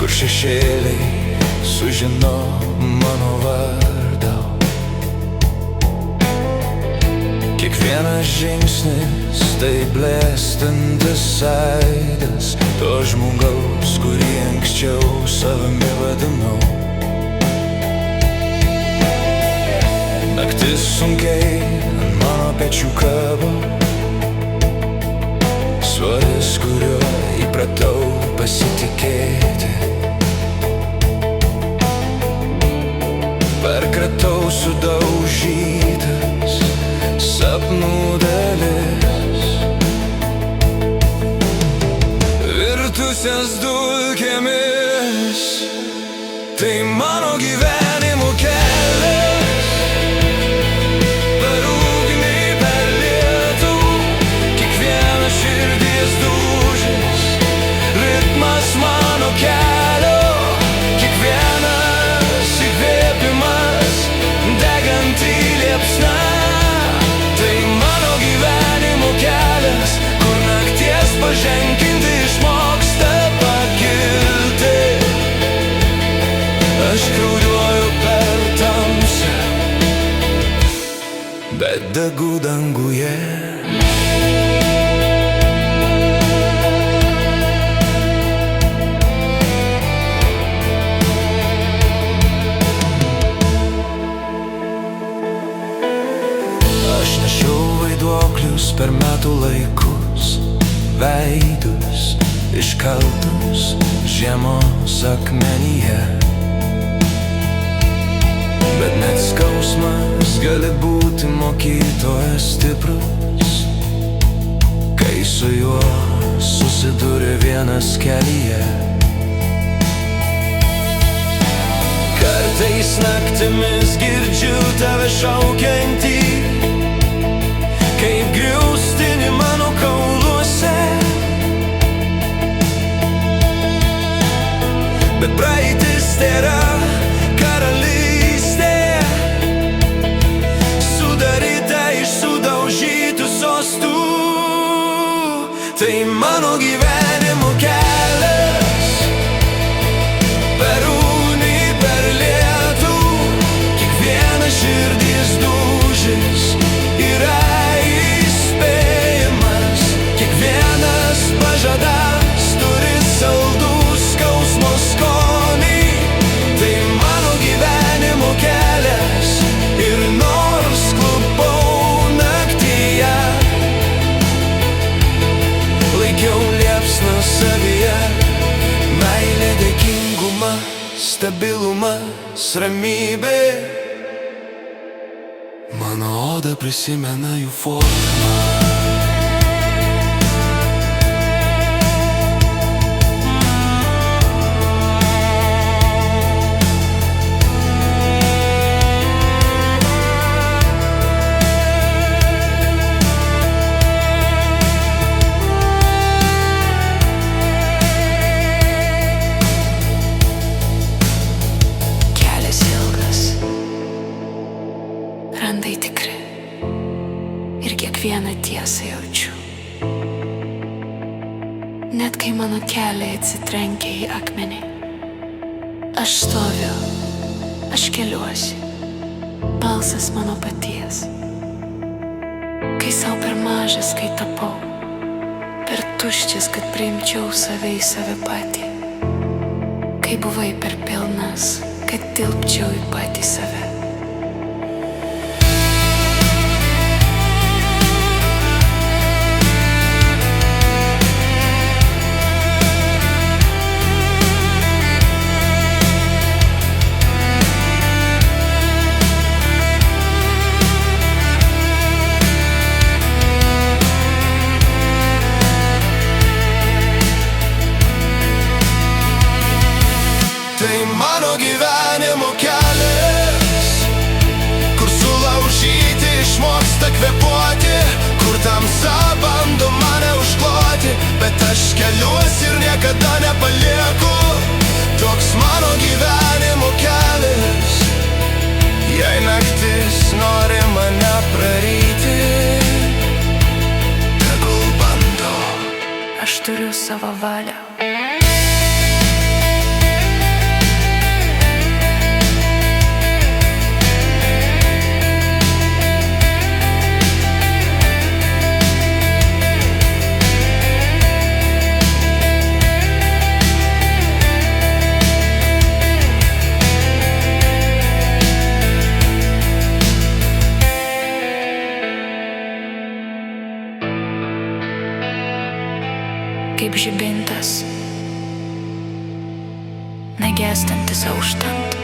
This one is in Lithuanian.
kur šešėliai sužino mano vardą. Kiekvienas žingsnis tai blėstantis aidas to žmogaus, kurį anksčiau savimi vadinau. Naktis sunkiai ant mano pečių kabo, svoris, kuriuo įpratau pasitikėti. Perkratau sudaužytas sapnų dalis, virtusias dulkėmis. Tai mano gyvenimo kelias, per ugnį, per lietų, kiekvienas širdies dūžis, ritmas mano kelio, kiekvienas įkvėpimas, degantį liepsną. Tai mano gyvenimo kelias, kur nakties paženklinti išmoksta pakilti. Aš kraujuoju per tamsą, bet degu danguje. Aš nešiau vaiduoklius per metų laikus, veidus iškaltus žiemos akmenyje. Bet net skausmas gali būti mokytojas stiprus, kai su juo susidūrė vienas kelyje. Kartais naktimis girdžiu tave šaukiantį, kaip griaustinį mano kauluose. Bet praeitis tėra karalystė, sudaryta iš sudaužytų sostų. Tai mano gyvenimo kelias, per ugnį, per lietų, kiekvienas širdies dūžis yra įspėjimas, kiekvienas pažadas turi saldų skausmo skonį. Tai mano gyvenimo kelias, ir nors klupau naktyje, laikiau liepsną savyje. Meilė, dėkingumas, stabilumas, ramybė. Mano oda prisimena jų formą. Randai tikri ir kiekvieną tiesą jaučiu. Net kai mano keliai atsitrenkia į akmenį, aš stoviu, aš keliuosi, balsas mano paties. Kai sau per mažas, kai tapau, per tuščias, kad priimčiau save į save patį. Kai buvai per pilnas, kad tilpčiau į patį save. Tai mano gyvenimo kelias, kur sulaužyti išmoksta kvėpuoti, kur tamsa bando mane užkloti, bet aš keliuosi ir niekada nepalieku. Toks mano gyvenimo kelias, jei naktis nori mane praryti, tegul bando. Aš turiu savo valią. negęstantis auštant.